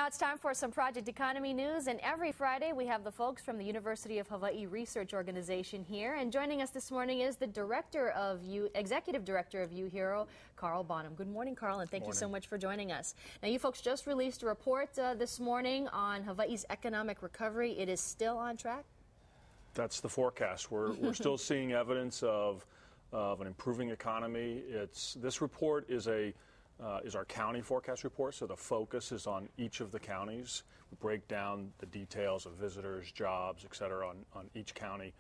Now it's time for some Project Economy news, and every Friday we have the folks from the University of Hawaii Research Organization here. And joining us this morning is the Executive Director of UHERO, Carl Bonham. Good morning, Carl, and thank you so much for joining us. Now, you folks just released a report this morning on Hawaii's economic recovery. It is still on track? That's the forecast. We're still seeing evidence of an improving economy. This report is our county forecast report, so the focus is on each of the counties. We break down the details of visitors, jobs, et cetera, on each county.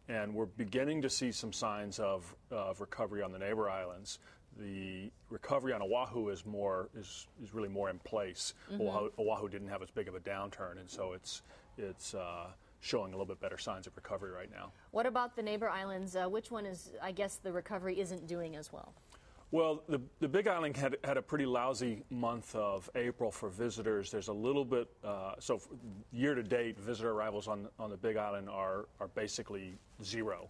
And we're beginning to see some signs of recovery on the neighbor islands. The recovery on Oahu is really more in place. Mm-hmm. Oahu didn't have as big of a downturn, and so it's showing a little bit better signs of recovery right now. What about the neighbor islands? Which one is, I guess, the recovery isn't doing as well? Well, the Big Island had a pretty lousy month of April for visitors. There's a little bit, so year-to-date, visitor arrivals on the Big Island are basically zero.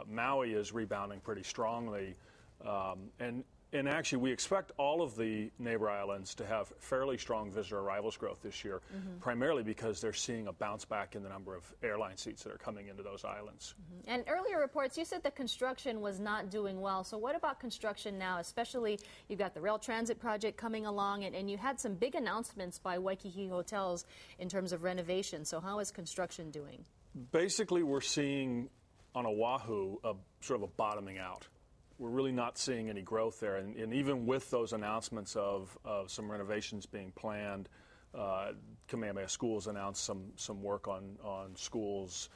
Maui is rebounding pretty strongly, and actually we expect all of the neighbor islands to have fairly strong visitor arrivals growth this year, primarily because they're seeing a bounce back in the number of airline seats that are coming into those islands. And earlier reports, you said that construction was not doing well. So what about construction now? Especially, you've got the rail transit project coming along, and you had some big announcements by Waikiki Hotels in terms of renovation. So how is construction doing? Basically, we're seeing on Oahu sort of a bottoming out. We're really not seeing any growth there, and even with those announcements of some renovations being planned, Kamehameha Schools announced some work on schools.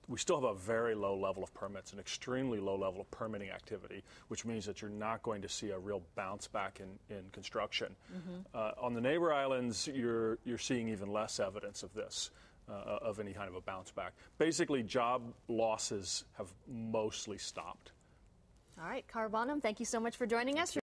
We still have a very low level of permits, an extremely low level of permitting activity, which means that you're not going to see a real bounce back in construction. On the neighbor islands, you're seeing even less evidence of this. Of any kind of a bounce back. Basically, job losses have mostly stopped. All right, Carl Bonham, thank you so much for joining us.